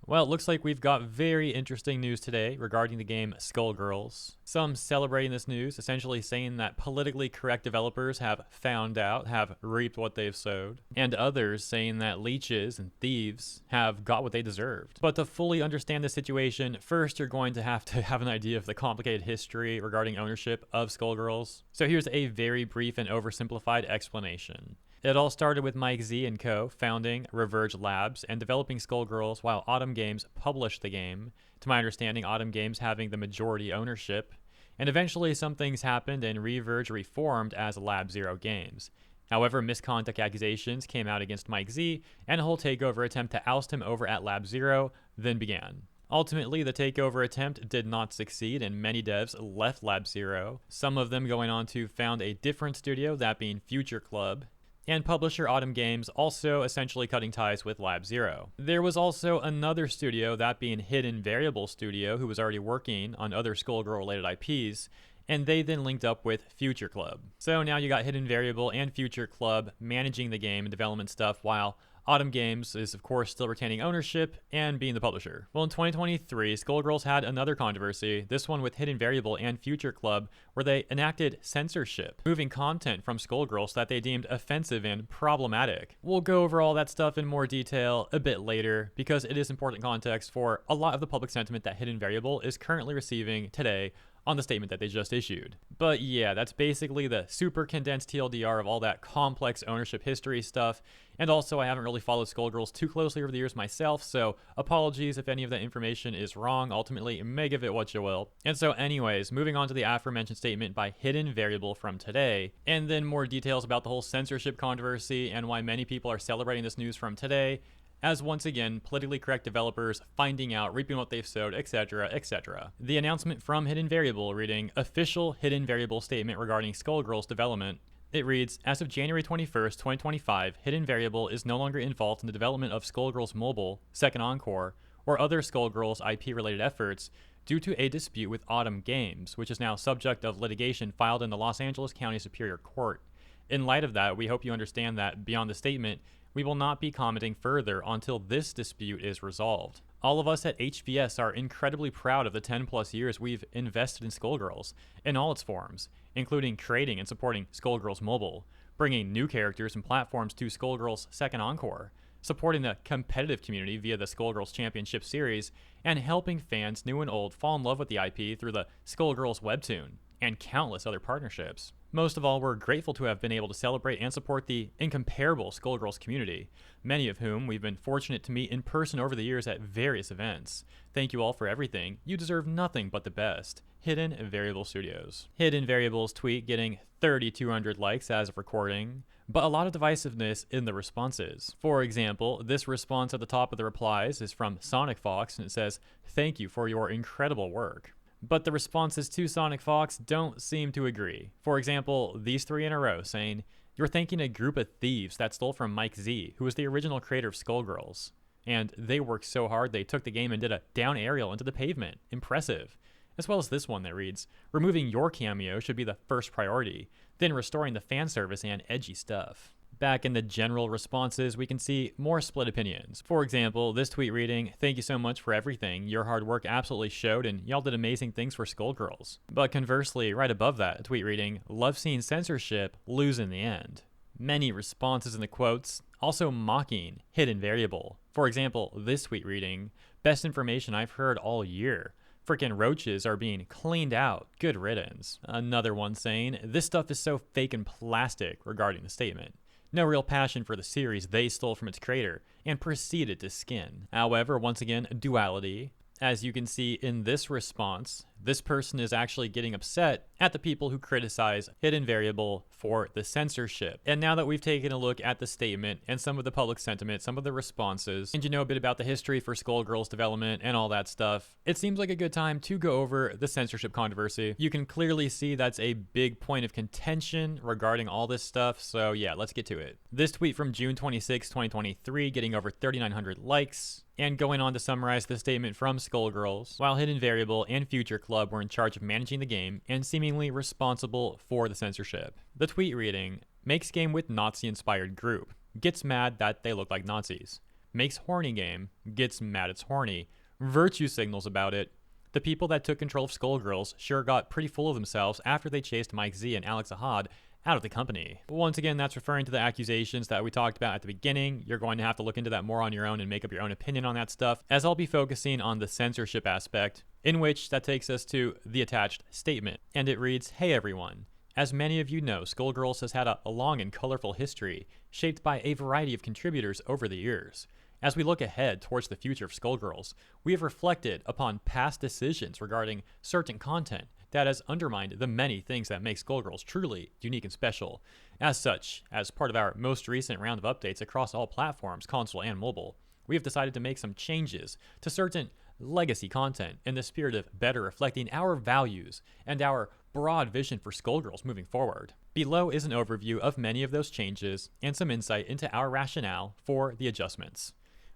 Well, it looks like we've got very interesting news today regarding the game Skullgirls. Some celebrating this news, essentially saying that politically correct developers have found out, have reaped what they've sowed, and others saying that leeches and thieves have got what they deserved. But to fully understand the situation, first you're going to have an idea of the complicated history regarding ownership of Skullgirls. So here's a very brief and oversimplified explanation. It all started with Mike Z and co. founding Reverge Labs and developing Skullgirls while Autumn Games published the game. To my understanding, Autumn Games having the majority ownership. And eventually some things happened and Reverge reformed as Lab Zero Games. However, misconduct accusations came out against Mike Z and a whole takeover attempt to oust him over at Lab Zero then began. Ultimately, the takeover attempt did not succeed and many devs left Lab Zero, some of them going on to found a different studio, that being Future Club, and publisher Autumn Games also essentially cutting ties with Lab Zero. There was also another studio, that being Hidden Variable Studio, who was already working on other Skullgirl related IPs, and they then linked up with Future Club. So now you got Hidden Variable and Future Club managing the game and development stuff, while Autumn Games is of course still retaining ownership and being the publisher. Well, in 2023, Skullgirls had another controversy, this one with Hidden Variable and Future Club, where they enacted censorship, moving content from Skullgirls that they deemed offensive and problematic. We'll go over all that stuff in more detail a bit later, because it is important context for a lot of the public sentiment that Hidden Variable is currently receiving today on the statement that they just issued. But yeah, that's basically the super condensed TLDR of all that complex ownership history stuff. And also, I haven't really followed Skullgirls too closely over the years myself, so apologies if any of that information is wrong. Ultimately, may give it what you will. And so anyways, moving on to the aforementioned statement by Hidden Variable from today, and then more details about the whole censorship controversy and why many people are celebrating this news from today, as once again, politically correct developers finding out, reaping what they've sowed, etc., etc. The announcement from Hidden Variable reading, official Hidden Variable statement regarding Skullgirls development. It reads, as of January 21st, 2025, Hidden Variable is no longer involved in the development of Skullgirls Mobile, Second Encore, or other Skullgirls IP-related efforts due to a dispute with Autumn Games, which is now subject of litigation filed in the Los Angeles County Superior Court. In light of that, we hope you understand that, beyond the statement, we will not be commenting further until this dispute is resolved. All of us at HVS are incredibly proud of the 10 plus years we've invested in Skullgirls in all its forms, including creating and supporting Skullgirls Mobile, bringing new characters and platforms to Skullgirls Second Encore, supporting the competitive community via the Skullgirls Championship Series, and helping fans new and old fall in love with the IP through the Skullgirls webtoon, and countless other partnerships. Most of all, we're grateful to have been able to celebrate and support the incomparable Skullgirls community, many of whom we've been fortunate to meet in person over the years at various events. Thank you all for everything. You deserve nothing but the best. Hidden Variable Studios. Hidden Variable's tweet getting 3,200 likes as of recording, but a lot of divisiveness in the responses. For example, this response at the top of the replies is from Sonic Fox, and it says, "Thank you for your incredible work." But the responses to Sonic Fox don't seem to agree. For example, these three in a row saying, "You're thanking a group of thieves that stole from Mike Z, who was the original creator of Skullgirls. And they worked so hard they took the game and did a down aerial into the pavement. Impressive." As well as this one that reads, "Removing your cameo should be the first priority, then restoring the fan service and edgy stuff." Back in the general responses, we can see more split opinions. For example, this tweet reading, "Thank you so much for everything. Your hard work absolutely showed and y'all did amazing things for Skullgirls." But conversely, right above that, a tweet reading, "Love seeing censorship lose in the end." Many responses in the quotes, also mocking Hidden Variable. For example, this tweet reading, "Best information I've heard all year. Frickin' roaches are being cleaned out. Good riddance." Another one saying, "This stuff is so fake and plastic," regarding the statement. No real passion for the series they stole from its creator and proceeded to skin. However, once again, duality. As you can see in this response, this person is actually getting upset at the people who criticize Hidden Variable for the censorship. And now that we've taken a look at the statement and some of the public sentiment, some of the responses, and you know a bit about the history for Skullgirls development and all that stuff, it seems like a good time to go over the censorship controversy. You can clearly see that's a big point of contention regarding all this stuff, so yeah, let's get to it. This tweet from June 26, 2023, getting over 3,900 likes. And going on to summarize the statement from Skullgirls, while Hidden Variable and Future Club were in charge of managing the game and seemingly responsible for the censorship. The tweet reading, "Makes game with Nazi-inspired group. Gets mad that they look like Nazis. makes horny game, gets mad it's horny, virtue signals about it. The people that took control of Skullgirls sure got pretty full of themselves after they chased Mike Z and Alex Ahad out of the company. Once again, that's referring to the accusations that we talked about at the beginning. You're going to have to look into that more on your own and make up your own opinion on that stuff, as I'll be focusing on the censorship aspect, in which that takes us to the attached statement. And it reads, "Hey everyone. As many of you know, Skullgirls has had a long and colorful history, shaped by a variety of contributors over the years. As we look ahead towards the future of Skullgirls, we have reflected upon past decisions regarding certain content that has undermined the many things that make Skullgirls truly unique and special. As such, as part of our most recent round of updates across all platforms, console and mobile, we have decided to make some changes to certain legacy content in the spirit of better reflecting our values and our broad vision for Skullgirls moving forward. Below is an overview of many of those changes and some insight into our rationale for the adjustments.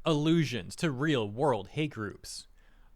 Allusions to real-world hate groups.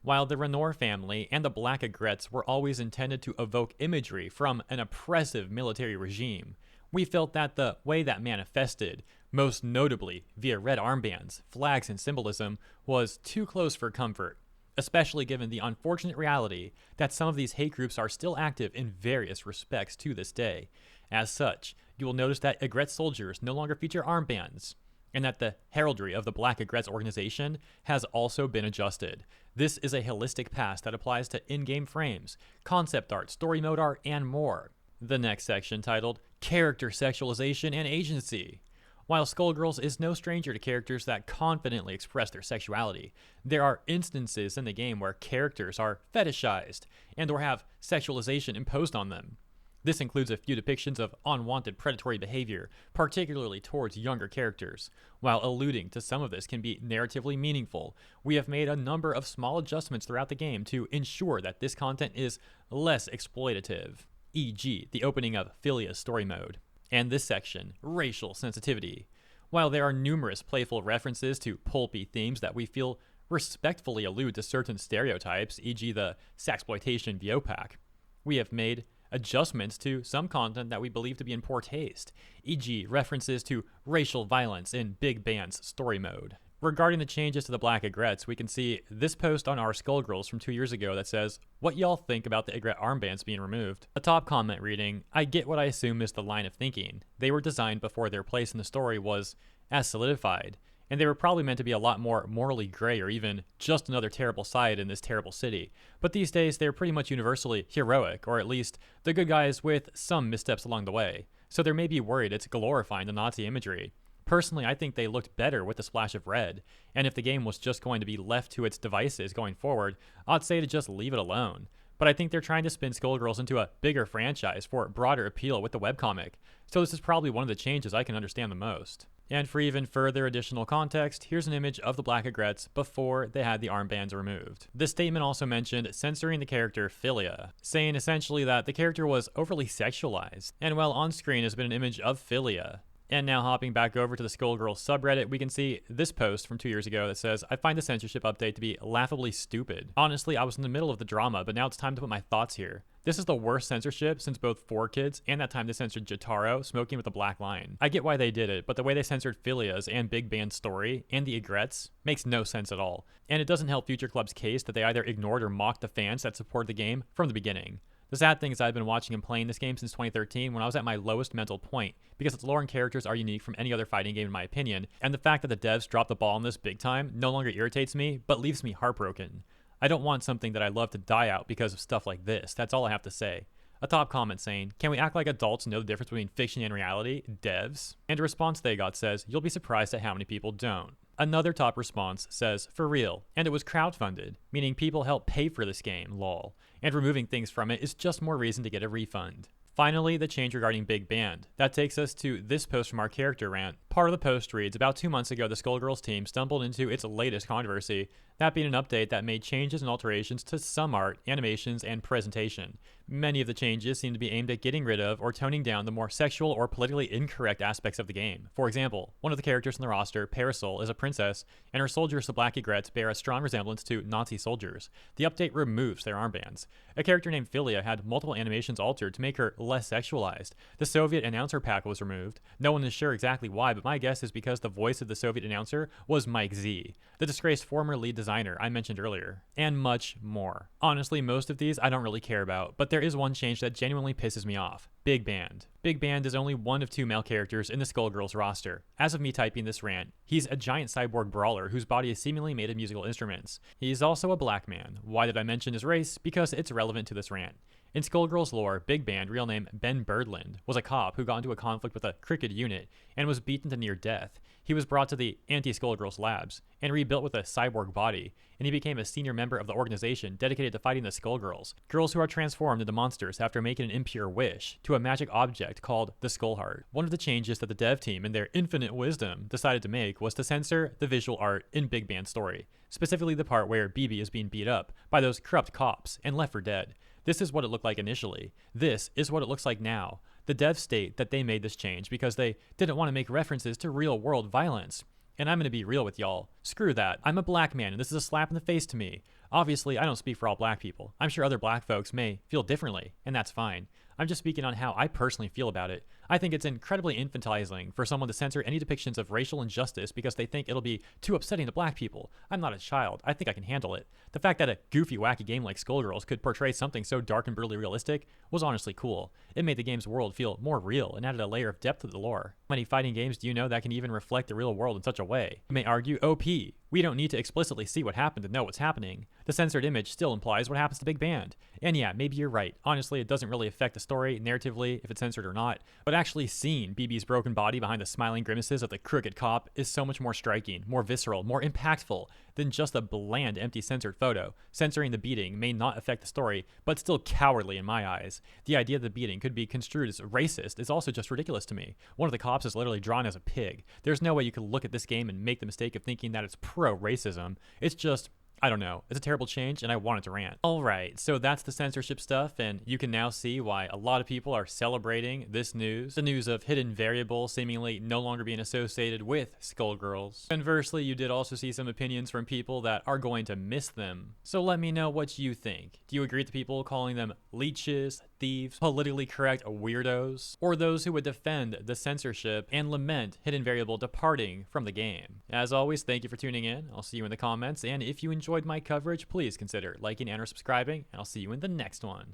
While the Renor family and the Black Aigrettes were always intended to evoke imagery from an oppressive military regime, we felt that the way that manifested, most notably via red armbands, flags, and symbolism, was too close for comfort, especially given the unfortunate reality that some of these hate groups are still active in various respects to this day. As such, you will notice that Aigrette soldiers no longer feature armbands, and that the heraldry of the Black Aigrettes organization has also been adjusted. This is a holistic pass that applies to in-game frames, concept art, story mode art, and more. The next section, titled Character Sexualization and Agency. While Skullgirls is no stranger to characters that confidently express their sexuality, there are instances in the game where characters are fetishized and or have sexualization imposed on them. This includes a few depictions of unwanted predatory behavior, particularly towards younger characters. While alluding to some of this can be narratively meaningful, we have made a number of small adjustments throughout the game to ensure that this content is less exploitative, e.g. the opening of Philia's story mode. And this section, racial sensitivity. While there are numerous playful references to pulpy themes that we feel respectfully allude to certain stereotypes, e.g. the sexploitation VO-pack, we have made adjustments to some content that we believe to be in poor taste, e.g. references to racial violence in Big Band's story mode. Regarding the changes to the Black Aigrettes, we can see this post on our Skullgirls from 2 years ago that says, "What y'all think about the Aigrette armbands being removed?" A top comment reading, "I get what I assume is the line of thinking. They were designed before their place in the story was as solidified, and they were probably meant to be a lot more morally gray or even just another terrible side in this terrible city. But these days, they're pretty much universally heroic, or at least the good guys with some missteps along the way. So they may be worried it's glorifying the Nazi imagery. Personally, I think they looked better with a splash of red, and if the game was just going to be left to its devices going forward, I'd say to just leave it alone. But I think they're trying to spin Skullgirls into a bigger franchise for broader appeal with the webcomic, so this is probably one of the changes I can understand the most." And for even further additional context, here's an image of the Black Aigrettes before they had the armbands removed. This statement also mentioned censoring the character Philia, saying essentially that the character was overly sexualized, and while on screen has been an image of Philia. And now hopping back over to the Skullgirls subreddit, we can see this post from 2 years ago that says, "I find the censorship update to be laughably stupid. Honestly, I was in the middle of the drama, but now it's time to put my thoughts here. This is the worst censorship since both 4Kids and that time they censored Jotaro smoking with a black lion. I get why they did it, but the way they censored Philia's and Big Band's story and the Aigrettes makes no sense at all. And it doesn't help Future Club's case that they either ignored or mocked the fans that supported the game from the beginning. The sad thing is I've been watching and playing this game since 2013 when I was at my lowest mental point, because its lore and characters are unique from any other fighting game in my opinion, and the fact that the devs dropped the ball on this big time no longer irritates me, but leaves me heartbroken. I don't want something that I love to die out because of stuff like this, that's all I have to say." A top comment saying, "Can we act like adults and know the difference between fiction and reality? Devs?" And a response they got says, "You'll be surprised at how many people don't." Another top response says, "For real, and it was crowdfunded, meaning people helped pay for this game, lol. And removing things from it is just more reason to get a refund." Finally, the change regarding Big Band. That takes us to this post from our character rant. Part of the post reads, "About 2 months ago, the Skullgirls team stumbled into its latest controversy. that being an update that made changes and alterations to some art, animations, and presentation. Many of the changes seem to be aimed at getting rid of or toning down the more sexual or politically incorrect aspects of the game. For example, one of the characters in the roster, Parasol, is a princess, and her soldiers, the Black Egrets, bear a strong resemblance to Nazi soldiers. The update removes their armbands. A character named Philia had multiple animations altered to make her less sexualized. The Soviet announcer pack was removed. No one is sure exactly why, but my guess is because the voice of the Soviet announcer was Mike Z, the disgraced former lead designer I mentioned earlier, and much more. Honestly, most of these I don't really care about, but there is one change that genuinely pisses me off. Big Band. Big Band is only one of 2 male characters in the Skullgirls roster. As of me typing this rant, he's a giant cyborg brawler whose body is seemingly made of musical instruments. He's also a black man. Why did I mention his race? Because it's relevant to this rant. In Skullgirls lore, Big Band, real name Ben Birdland, was a cop who got into a conflict with a crooked unit and was beaten to near death. He was brought to the anti-Skullgirls labs and rebuilt with a cyborg body, and he became a senior member of the organization dedicated to fighting the Skullgirls, girls who are transformed into monsters after making an impure wish to a magic object called the Skull Heart. One of the changes that the dev team, in their infinite wisdom, decided to make was to censor the visual art in Big Band's story, specifically the part where BB is being beat up by those corrupt cops and left for dead. This is what it looked like initially. This is what it looks like now. The devs state that they made this change because they didn't want to make references to real-world violence. And I'm going to be real with y'all. Screw that. I'm a black man, and this is a slap in the face to me. Obviously, I don't speak for all black people. I'm sure other black folks may feel differently, and that's fine. I'm just speaking on how I personally feel about it. I think it's incredibly infantilizing for someone to censor any depictions of racial injustice because they think it'll be too upsetting to black people. I'm not a child. I think I can handle it. The fact that a goofy, wacky game like Skullgirls could portray something so dark and brutally realistic was honestly cool. It made the game's world feel more real and added a layer of depth to the lore. How many fighting games do you know that can even reflect the real world in such a way? You may argue, OP. We don't need to explicitly see what happened to know what's happening. The censored image still implies what happens to Big Band. And yeah, maybe you're right. Honestly, it doesn't really affect the story, narratively, if it's censored or not. But actually seeing BB's broken body behind the smiling grimaces of the crooked cop is so much more striking, more visceral, more impactful than just a bland, empty censored photo. Censoring the beating may not affect the story, but still cowardly in my eyes. The idea that the beating could be construed as racist is also just ridiculous to me. One of the cops is literally drawn as a pig. There's no way you could look at this game and make the mistake of thinking that it's pro-racism. It's just, I don't know. It's a terrible change, and I wanted to rant. Alright, so that's the censorship stuff, and you can now see why a lot of people are celebrating this news. The news of Hidden Variable seemingly no longer being associated with Skullgirls. Conversely, you did also see some opinions from people that are going to miss them. So let me know what you think. Do you agree with the people calling them leeches, thieves, politically correct weirdos, or those who would defend the censorship and lament Hidden Variable departing from the game? As always, thank you for tuning in. I'll see you in the comments, and if you enjoyed my coverage, please consider liking and or subscribing, and I'll see you in the next one.